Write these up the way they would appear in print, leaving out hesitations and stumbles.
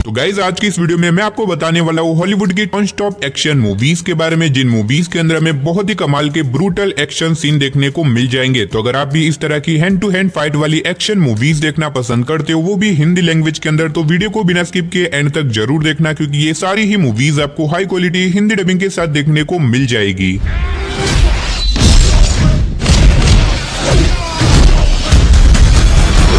तो गाइज आज की इस वीडियो में मैं आपको बताने वाला हूँ हॉलीवुड की नॉन स्टॉप एक्शन मूवीज के बारे में, जिन मूवीज के अंदर हमें बहुत ही कमाल के ब्रूटल एक्शन सीन देखने को मिल जाएंगे। तो अगर आप भी इस तरह की हैंड टू हैंड फाइट वाली एक्शन मूवीज देखना पसंद करते हो, वो भी हिंदी लैंग्वेज के अंदर, तो वीडियो को बिना स्किप किए एंड तक जरूर देखना, क्योंकि ये सारी ही मूवीज आपको हाई क्वालिटी हिंदी डबिंग के साथ देखने को मिल जाएगी।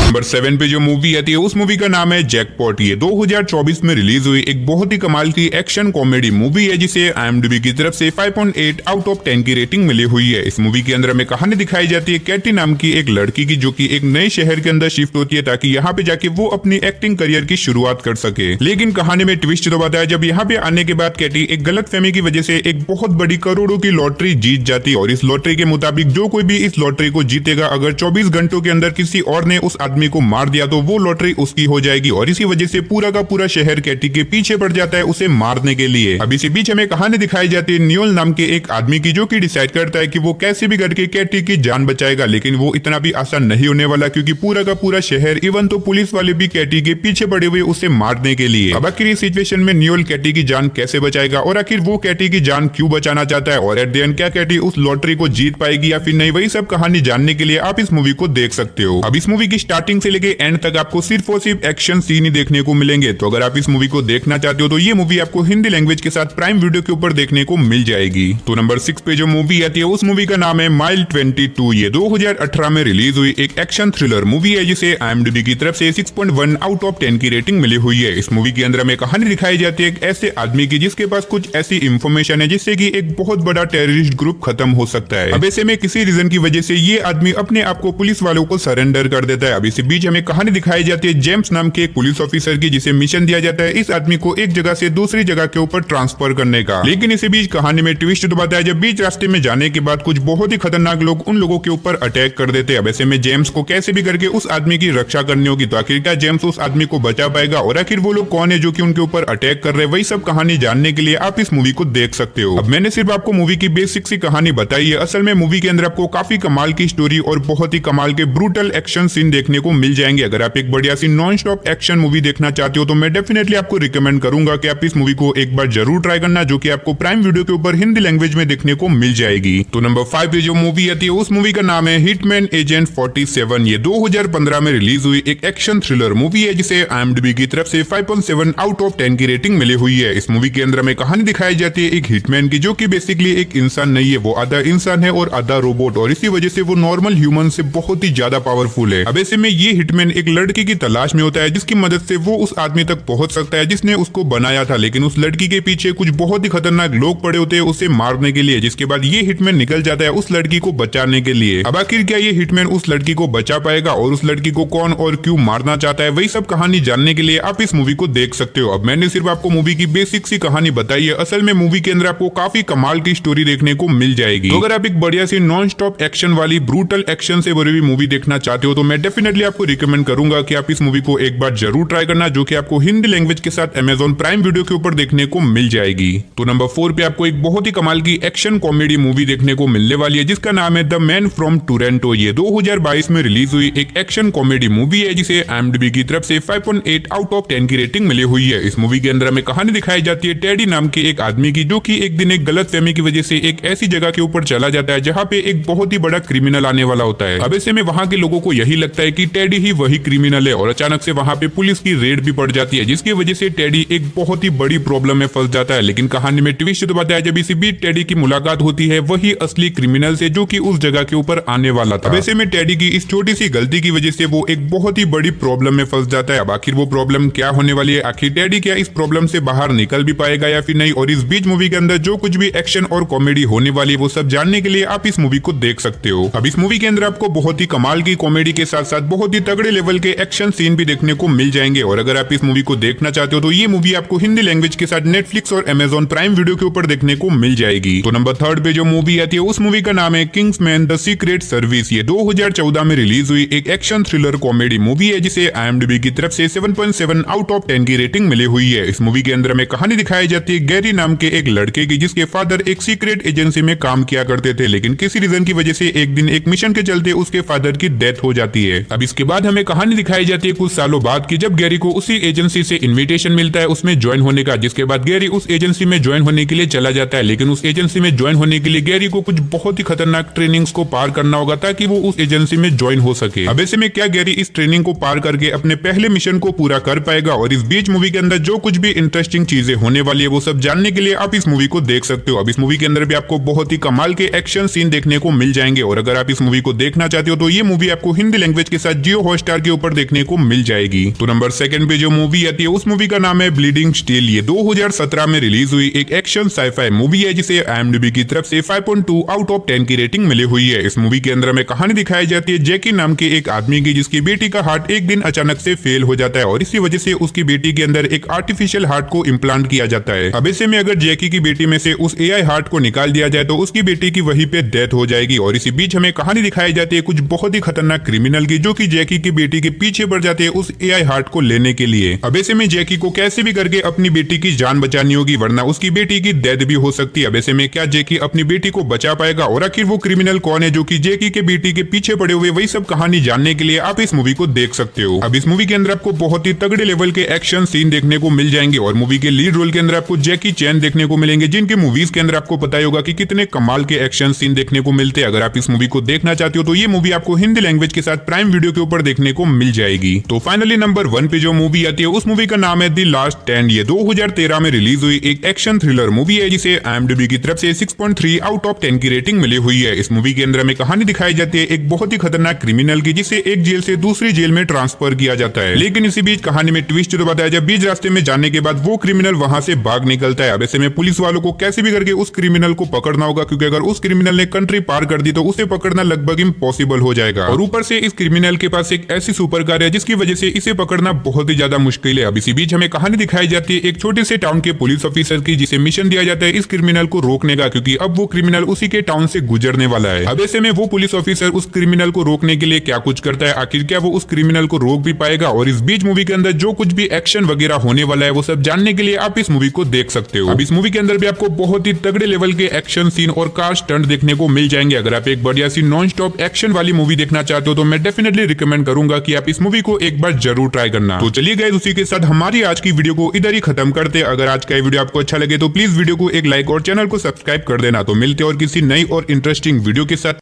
नंबर 7 पे जो मूवी आती है उस मूवी का नाम है जैकपॉट। ये 2024 में रिलीज हुई एक बहुत ही कमाल की एक्शन कॉमेडी मूवी है, जिसे IMDb की तरफ से 5.8 आउट ऑफ 10 की रेटिंग मिली हुई है। इस मूवी के अंदर हमें कहानी दिखाई जाती है कैटी नाम की एक लड़की की, जो कि एक नए शहर के अंदर शिफ्ट होती है ताकि यहाँ पे जाके वो अपनी एक्टिंग करियर की शुरुआत कर सके। लेकिन कहानी में ट्विस्ट तो बताया, जब यहाँ पे आने के बाद कैटी एक गलतफहमी की वजह से एक बहुत बड़ी करोड़ों की लॉटरी जीत जाती है, और इस लॉटरी के मुताबिक जो कोई भी इस लॉटरी को जीतेगा, अगर 24 घंटों के अंदर किसी और ने उस आदमी को मार दिया तो वो लॉटरी उसकी हो जाएगी। और इसी वजह से पूरा का पूरा शहर कैटी के पीछे पड़ जाता है उसे मारने के लिए। अब इसी बीच हमें कहानी दिखाई जाती है नियोल नाम के एक आदमी की, जो कि डिसाइड करता है कि वो कैसे भी करके कैटी की जान बचाएगा। लेकिन वो इतना भी आसान नहीं होने वाला, क्योंकि पूरा का पूरा शहर, इवन तो पुलिस वाले भी कैटी के पीछे पड़े हुए उसे मारने के लिए। अब आखिर इस सिचुएशन में नियोल कैटी की जान कैसे बचाएगा, और आखिर वो कैटी की जान क्यों बचाना चाहता है, और एट द एंड क्या कैटी उस लॉटरी को जीत पाएगी या फिर नहीं, वही सब कहानी जानने के लिए आप इस मूवी को देख सकते हो। अब इस मूवी की स्टार्टिंग से लेके एंड तक आपको सिर्फ और सिर्फ एक्शन सीन ही देखने को मिलेंगे। तो अगर आप इस मूवी को देखना चाहते हो तो ये मूवी आपको हिंदी लैंग्वेज के साथ प्राइम वीडियो के ऊपर देखने को मिल जाएगी। तो नंबर 6 पे जो मूवी आती है उस मूवी का नाम है माइल 22। ये 2018 में रिलीज हुई एक एक्शन थ्रिलर मूवी है, जिसे IMDb की तरफ से 6.1 आउट ऑफ 10 की रेटिंग मिली हुई है। इस मूवी के अंदर हमें कहानी दिखाई जाती है एक ऐसे आदमी की, जिसके पास कुछ ऐसी इंफॉर्मेशन है जिससे कि एक बहुत बड़ा टेररिस्ट ग्रुप खत्म हो सकता है। अब ऐसे में किसी रीजन की वजह से ये आदमी अपने आप को पुलिस वालों को सरेंडर कर देता है। अब इसी बीच हमें कहानी दिखाई जाती है जेम्स नाम के एक पुलिस ऑफिसर की, जिसे मिशन दिया जाता है इस आदमी को एक जगह से दूसरी जगह के ऊपर ट्रांसफर करने का। लेकिन इसी बीच कहानी में ट्विस्ट तो बताया, जब बीच रास्ते में जाने के बाद कुछ बहुत ही खतरनाक लोग उन लोगों के ऊपर अटैक कर देते हैं। अब ऐसे में जेम्स को कैसे भी करके उस आदमी की रक्षा करनी होगी। तो आखिर क्या जेम्स उस आदमी को बचा पाएगा, और आखिर वो लोग कौन है जो कि उनके ऊपर अटैक कर रहे हैं, वही सब कहानी जानने के लिए आप इस मूवी को देख सकते हो। अब मैंने सिर्फ आपको मूवी की बेसिक सी कहानी बताई है, असल में मूवी के अंदर आपको काफी कमाल की स्टोरी और बहुत ही कमाल के ब्रूटल एक्शन सीन देखने को मिल जाएंगे। अगर आप एक बढ़िया सी नॉन स्टॉप एक्शन मूवी देखना चाहते हो तो मैं डेफिनेटली आपको रिकमेंड करूंगा कि आप इस मूवी को एक बार जरूर ट्राई करना, जो कि आपको प्राइम वीडियो के ऊपर हिंदी लैंग्वेज में देखने को मिल जाएगी। तो नंबर 5 पे जो मूवी आती है उस मूवी का नाम है हिटमैन एजेंट 47। ये 2015 में रिलीज हुई एक एक्शन थ्रिलर मूवी है, जिसे IMDb की तरफ से 5.7 आउट ऑफ 10 की रेटिंग मिली हुई है। इस मूवी के अंदर हमें कहानी दिखाई जाती है एक हिटमैन की, जो कि बेसिकली एक इंसान नहीं है, वो आधा इंसान है और आधा रोबोट, और इसी वजह से वो नॉर्मल ह्यूमन से बहुत ही ज्यादा पावरफुल है। अब ऐसे में ये हिटमैन एक लड़की की तलाश में होता है, जिसकी मदद से वो उस आदमी तक पहुंच सकता है जिसने उसको बनाया था। लेकिन उस लड़की के पीछे कुछ बहुत ही खतरनाक लोग पड़े होते हैं उसे मारने के लिए, जिसके बाद ये हिटमैन निकल जाता है उस लड़की को बचाने के लिए। अब आखिर क्या ये हिटमैन उस लड़की को बचा पाएगा, और उस लड़की को कौन और क्यों मारना चाहता है, वही सब कहानी जानने के लिए आप इस मूवी को देख सकते हो। अब मैंने सिर्फ आपको मूवी की बेसिक सी कहानी बताई है, असल में मूवी के अंदर आपको काफी कमाल की स्टोरी देखने को मिल जाएगी। तो अगर आप एक बढ़िया सी नॉन स्टॉप एक्शन वाली ब्रूटल एक्शन से भरी हुई मूवी देखना चाहते हो तो मैं डेफिनेटली आपको रिकमेंड करूंगा कि आप इस मूवी को एक बार जरूर ट्राई करना, जो कि आपको हिंदी लैंग्वेज के साथ Amazon प्राइम वीडियो के ऊपर देखने को मिल जाएगी। तो नंबर 4 पे आपको एक बहुत ही कमाल की एक्शन कॉमेडी मूवी देखने को मिलने वाली है, जिसका नाम है द मैन फ्रॉम टोरंटो। ये 2022 में रिलीज हुई एक एक्शन कॉमेडी मूवी है, जिसे IMDb की तरफ से 5.8 आउट ऑफ 10 की रेटिंग मिली हुई है। इस मूवी के अंदर हमें कहानी दिखाई जाती है टेडी नाम के एक आदमी की, जो कि एक दिन एक गलतफहमी की वजह से एक ऐसी जगह के ऊपर चला जाता है जहाँ पे एक बहुत ही बड़ा क्रिमिनल आने वाला होता है। अब ऐसे में वहाँ के लोगों को यही लगता है कि टेडी ही वही क्रिमिनल है, और अचानक से वहाँ पे पुलिस की रेड भी पड़ जाती है, जिसकी वजह से टेडी एक बहुत ही बड़ी प्रॉब्लम में फंस जाता है। लेकिन कहानी में ट्विस्ट तो बताया, जब इसी बीच टेडी की मुलाकात होती है वही असली क्रिमिनल से, जो कि उस जगह के ऊपर आने वाला था। वैसे में टेडी की इस छोटी सी गलती की वजह से वो एक बहुत ही बड़ी प्रॉब्लम में फंस जाता है। अब आखिर वो प्रॉब्लम क्या होने वाली है, आखिर टेडी क्या इस प्रॉब्लम से बाहर निकल भी पाएगा या फिर नहीं, और इस बीच मूवी के अंदर जो कुछ भी एक्शन और कॉमेडी होने वाली है वो सब जानने के लिए आप इस मूवी को देख सकते हो। अब इस मूवी के अंदर आपको बहुत ही कमाल की कॉमेडी के साथ साथ बहुत ही तगड़े लेवल के एक्शन सीन भी देखने को मिल जाएंगे। और अगर आप इस मूवी को देखना चाहते हो तो ये मूवी आपको हिंदी लैंग्वेज के साथ नेटफ्लिक्स और Amazon प्राइम वीडियो के ऊपर देखने को मिल जाएगी। तो नंबर 3 पे जो मूवी आती है उस मूवी का नाम है किंग्समैन द सीक्रेट सर्विस। ये 2014 में रिलीज हुई एक एक्शन थ्रिलर कॉमेडी मूवी है, जिसे IMDb की तरफ से 7.7 आउट ऑफ 10 की रेटिंग मिली हुई है। इस मूवी के अंदर हमें कहानी दिखाई जाती है गैरी नाम के एक लड़के की, जिसके फादर एक सीक्रेट एजेंसी में काम किया करते थे, लेकिन किसी रीजन की वजह से एक दिन एक मिशन के चलते उसके फादर की डेथ हो जाती है। अब इस इसके बाद हमें कहानी दिखाई जाती है कुछ सालों बाद कि जब गैरी को उसी एजेंसी से इन्विटेशन मिलता है उसमें ज्वाइन होने का, जिसके बाद गैरी उस एजेंसी में ज्वाइन होने के लिए चला जाता है। लेकिन उस एजेंसी में ज्वाइन होने के लिए गैरी को कुछ बहुत ही खतरनाक ट्रेनिंग्स को पार करना होगा ताकि वो उस एजेंसी में ज्वाइन हो सके। अब ऐसे में क्या गैरी इस ट्रेनिंग को पार करके अपने पहले मिशन को पूरा कर पाएगा? और इस बीच मूवी के अंदर जो कुछ भी इंटरेस्टिंग चीजें होने वाली है वो सब जानने के लिए आप इस मूवी को देख सकते हो। अब इस मूवी के अंदर भी आपको बहुत ही कमाल के एक्शन सीन देखने को मिल जाएंगे। और अगर आप इस मूवी को देखना चाहते हो तो ये मूवी आपको हिंदी लैंग्वेज के साथ जियो हॉटस्टार के ऊपर देखने को मिल जाएगी। तो नंबर 2 पे जो मूवी आती है उस मूवी का नाम है ब्लीडिंग स्टील। ये 2017 में रिलीज हुई एक एक्शन साइफाई मूवी है जिसे IMDb की तरफ से 5.2 आउट ऑफ 10 की रेटिंग मिली हुई है। इस मूवी के अंदर हमें कहानी दिखाई जाती है जैकी नाम के एक आदमी की जिसकी बेटी का हार्ट एक दिन अचानक से फेल हो जाता है और इसी वजह से उसकी बेटी के अंदर एक आर्टिफिशियल हार्ट को इम्प्लांट किया जाता है। अब ऐसे में अगर जैकी की बेटी में से उस AI हार्ट को निकाल दिया जाए तो उसकी बेटी की वहीं पे डेथ हो जाएगी। और इसी बीच हमें कहानी दिखाई जाती है कुछ बहुत ही खतरनाक क्रिमिनल की जो कि जैकी की बेटी के पीछे पड़ जाते हैं उस AI हार्ट को लेने के लिए। अब ऐसे में जैकी को कैसे भी करके अपनी बेटी की जान बचानी होगी वरना उसकी बेटी की डेथ भी हो सकती है। अब ऐसे में क्या जैकी अपनी बेटी को बचा पाएगा और आखिर वो क्रिमिनल कौन है जो कि जैकी के बेटी के पीछे पड़े हुए, वही सब कहानी जानने के लिए आप इस मूवी को देख सकते हो। अब इस मूवी के अंदर आपको बहुत ही तगड़े लेवल के एक्शन सीन देखने को मिल जाएंगे और मूवी के लीड रोल के अंदर आपको जैकी चैन देखने को मिलेंगे जिनके मूवीज के अंदर आपको पता ही होगा कि कितने कमाल के एक्शन सीन देखने को मिलते हैं। अगर आप इस मूवी को देखना चाहते हो तो ये मूवी आपको हिंदी लैंग्वेज के साथ प्राइम वीडियो के ऊपर देखने को मिल जाएगी। तो फाइनली नंबर 1 पे जो मूवी आती है उस मूवी का नाम है द लास्ट स्टैंड। ये 2013 में रिलीज हुई एक एक्शन थ्रिलर मूवी है जिसे IMDb की तरफ से 6.3 आउट ऑफ 10 की रेटिंग मिली हुई है। इस मूवी के अंदर हमें कहानी दिखाई जाती है एक बहुत ही खतरनाक क्रिमिनल की जिसे एक जेल से दूसरी जेल में ट्रांसफर किया जाता है। लेकिन इसी बीच कहानी में ट्विस्ट तो बताया जब बीच रास्ते में जाने के बाद वो क्रिमिनल वहां से भाग निकलता है। अब ऐसे में पुलिस वालों को कैसे भी करके उस क्रिमिनल को पकड़ना होगा क्योंकि अगर उस क्रिमिनल ने कंट्री पार कर दी तो उसे पकड़ना लगभग इम्पॉसिबल हो जाएगा। और ऊपर से इस क्रिमिनल के पास एक ऐसी सुपर कार है जिसकी वजह से इसे पकड़ना बहुत ही ज्यादा मुश्किल है। अब इसी बीच हमें कहानी दिखाई जाती है एक छोटे से टाउन के पुलिस ऑफिसर की जिसे मिशन दिया जाता है इस क्रिमिनल को रोकने का क्योंकि अब वो क्रिमिनल उसी के टाउन से गुजरने वाला है। अब ऐसे में वो पुलिस ऑफिसर उस क्रिमिनल को रोकने के लिए क्या कुछ करता है, आखिर क्या वो उस क्रिमिनल को रोक भी पाएगा? और इस बीच मूवी के अंदर जो कुछ भी एक्शन वगैरह होने वाला है वो सब जानने के लिए आप इस मूवी को देख सकते हो। अब इस मूवी के अंदर भी आपको बहुत ही तगड़े लेवल के एक्शन सीन और कार स्टंट देखने को मिल जाएंगे। अगर आप एक बढ़िया सी नॉन स्टॉप एक्शन वाली मूवी देखना चाहते हो तो मैं डेफिनेटली रिकमेंड करूंगा कि आप इस मूवी को एक बार जरूर ट्राई करना। तो चलिए गाइस उसी के साथ हमारी आज की वीडियो को इधर ही खत्म करते हैं। अगर आज का ये वीडियो आपको अच्छा लगे तो प्लीज वीडियो को एक लाइक और चैनल को सब्सक्राइब कर देना। तो मिलते हैं और किसी नई और इंटरेस्टिंग वीडियो के साथ।